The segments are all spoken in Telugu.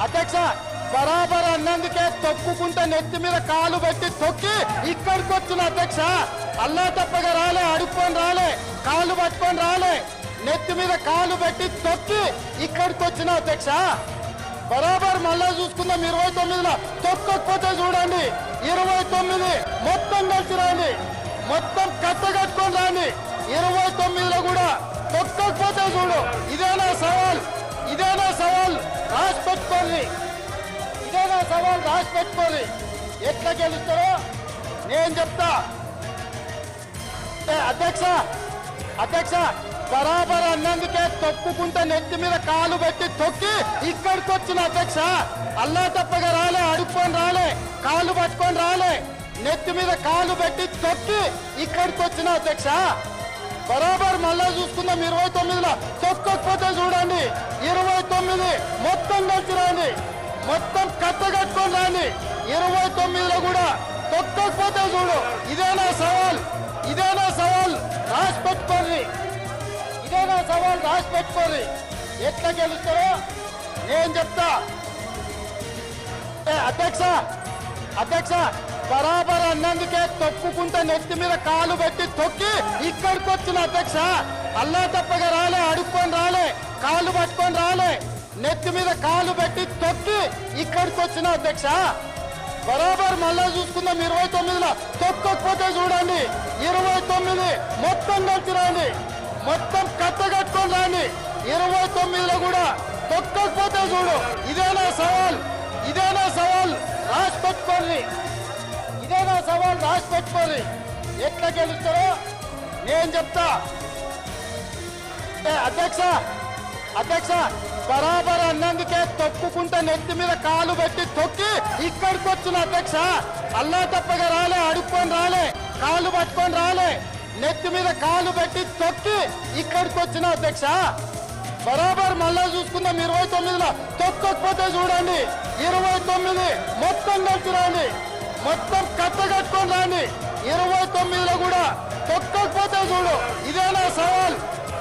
అధ్యక్ష బరాబర్ అన్నందుకే తొక్కుకుంటే నెత్తి మీద కాలు పెట్టి తొక్కి ఇక్కడికి వచ్చిన అధ్యక్ష. అల్లా తప్పగా రాలే, అడుక్కొని రాలే, కాలు పట్టుకొని రాలే, నెత్తి మీద కాలు పెట్టి తొక్కి ఇక్కడికి వచ్చిన అధ్యక్ష. బరాబర్ మళ్ళా చూసుకుందాం 29లో తొక్కకపోతే చూడండి 29 మొత్తం కలిసి రాండి, మొత్తం కట్టగట్టుకొని రాండి. 29లో కూడా తొక్కకపోతే చూడు. ఇదేనా సవాల్, ఇదేనా సవాల్ రాసి పెట్టుకోండి, ఇదేనా సవాల్ రాసి పెట్టుకోండి. ఎట్లా గెలుస్తారో నేను చెప్తా. అధ్యక్ష అధ్యక్ష బరాబర్ అన్నందుకే తొక్కుకుంటే నెత్తి మీద కాలు పెట్టి తొక్కి ఇక్కడికి వచ్చిన అధ్యక్ష. అల్లా తప్పగా రాలే, అడుక్కొని రాలే, కాలు పట్టుకొని రాలే, నెత్తి మీద కాలు పెట్టి తొక్కి ఇక్కడికి వచ్చిన అధ్యక్ష. బరాబర్ మళ్ళా చూసుకుందాం 29లో తొక్కకపోతే చూడండి 29 మొత్తం కలిసి రాండి, మొత్తం కట్టగట్టుకొని రాండి. 29లో కూడా తొక్కకపోతే చూడు. ఇదేనా సవాల్, ఇదేనా సవాల్ రాసి పెట్టుకోండి, ఇదేనా సవాల్ రాసి పెట్టుకోండి. ఎట్లా గెలుస్తారో నేను చెప్తా. అధ్యక్ష అధ్యక్ష బరాబర్ అన్నందుకే తొక్కుకుంటే నెత్తి మీద కాలు పెట్టి తొక్కి ఇక్కడికి వచ్చిన అధ్యక్ష. అల్లా తప్పగా రాలే, అడుక్కొని రాలే, కాలు పట్టుకొని రాలే, నెత్తి మీద కాలు పెట్టి తొక్కి ఇక్కడికి వచ్చిన అధ్యక్ష. బరాబర్ మళ్ళా చూసుకుందాం 29లో తొక్కకపోతే చూడండి 29 మొత్తం కలిసి రాండి, మొత్తం కట్టగట్టుకొని రాండి. 29లో కూడా తొక్కకపోతే చూడు. ఇదేనా సవాల్, ఇదేనా సవాల్ రాసి పెట్టుకోండి, ఇదేనా సవాల్ రాసి పెట్టుకోండి. ఎట్లా గెలుస్తారో నేను చెప్తా. అధ్యక్ష అధ్యక్ష బరాబర్ అన్నందుకే తొక్కుకుంటే నెత్తి మీద కాలు పెట్టి తొక్కి ఇక్కడికి వచ్చిన అధ్యక్ష. అల్లా తప్పగా రాలే, అడుక్కొని రాలే, కాలు పట్టుకొని రాలే, నెత్తి మీద కాలు పెట్టి తొక్కి ఇక్కడికి వచ్చిన అధ్యక్ష. బరాబర్ మళ్ళా చూసుకుందాం 29లో తొక్కకపోతే చూడండి 29 మొత్తం కలిసి రాండి, మొత్తం కట్టగట్టుకొని రాండి. 29లో కూడా తొక్కకపోతే చూడు. ఇదేనా సవాల్,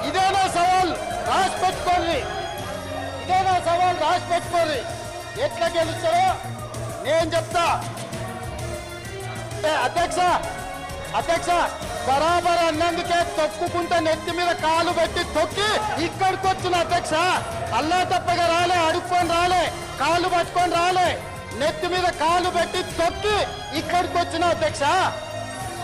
ఇదేనా సవాల్ రాసి పెట్టుకోండి, ఇదేనా సవాల్ రాసి పెట్టుకోండి. ఎట్లా గెలుస్తారో నేను చెప్తా. అధ్యక్ష అధ్యక్ష బరాబర్ అన్నందుకే తొక్కుకుంటే నెత్తి మీద కాలు పెట్టి తొక్కి ఇక్కడికి వచ్చిన అధ్యక్ష. అల్లా తప్పగా రాలే, అడుక్కొని రాలే, కాలు పట్టుకొని రాలే, నెత్తి మీద కాలు పెట్టి తొక్కి ఇక్కడికి వచ్చిన అధ్యక్ష.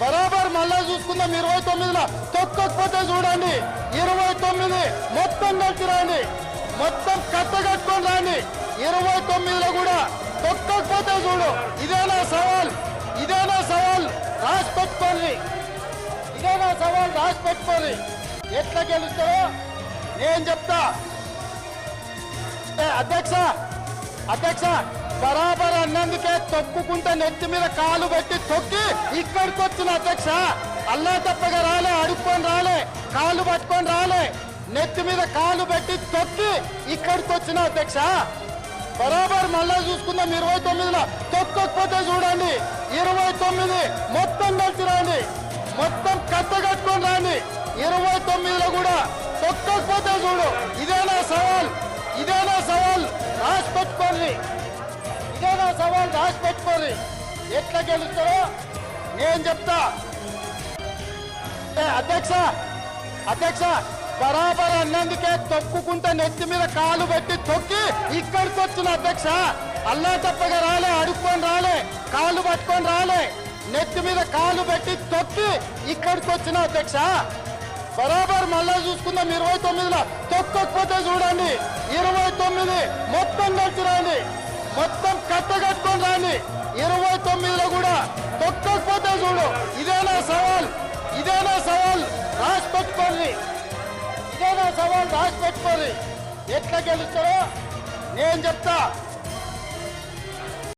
బరాబర్ మళ్ళా చూసుకుందాం 29లో తొక్కకపోతే చూడండి 29 మొత్తం కలిసి రాండి, మొత్తం కట్టగట్టుకొని రాండి. 29లో కూడా తొక్కకపోతే చూడు. ఇదేనా సవాల్, ఇదేనా సవాల్ రాసి పెట్టుకోండి, ఇదేనా సవాల్ రాసి పెట్టుకోండి. ఎట్లా గెలుస్తారో నేను చెప్తా. అధ్యక్ష అధ్యక్ష బరాబర్ అన్నందుకే తొక్కుకుంటే నెత్తి మీద కాలు పెట్టి తొక్కి ఇక్కడికి వచ్చిన అధ్యక్ష. అల్లా తప్పగా రాలే, అడుక్కొని రాలే, కాలు పట్టుకొని రాలే, నెత్తి మీద కాలు పెట్టి తొక్కి ఇక్కడికి వచ్చిన అధ్యక్ష. బరాబర్ మళ్ళా చూసుకుందాం 29లో తొక్కకపోతే చూడండి 29 మొత్తం కలిసి రాండి, మొత్తం కట్టగట్టుకొని రాండి. 29లో కూడా తొక్కకపోతే చూడు. ఇదేనా సవాల్, ఇదేనా సవాల్ రాసి పెట్టుకోండి, ఇదేనా సవాల్ రాసి పెట్టుకోండి. ఎట్లా గెలుస్తారో నేను చెప్తా. అధ్యక్ష అధ్యక్ష బరాబర్ అన్నందుకే తొక్కుకుంటే నెత్తి మీద కాలు పెట్టి తొక్కి ఇక్కడికి వచ్చిన అధ్యక్ష. అల్లా తప్పగా రాలే, అడుక్కొని రాలే, కాలు పట్టుకొని రాలే, నెత్తి మీద కాలు పెట్టి తొక్కి ఇక్కడికి వచ్చిన అధ్యక్ష. బరాబర్ మళ్ళా చూసుకుందాం 29లో తొక్కకపోతే చూడండి 29 మొత్తం కలిసి రాండి, మొత్తం కట్టగట్టుకొని రాండి. 29లో కూడా తొక్కకపోతే చూడు. ఇదేనా సవాల్, ఇదేనా సవాల్ రాసి పెట్టుకోండి, ఇదేనా సవాల్ రాసి పెట్టుకోండి. ఎట్లా గెలుస్తారో నేను చెప్తా.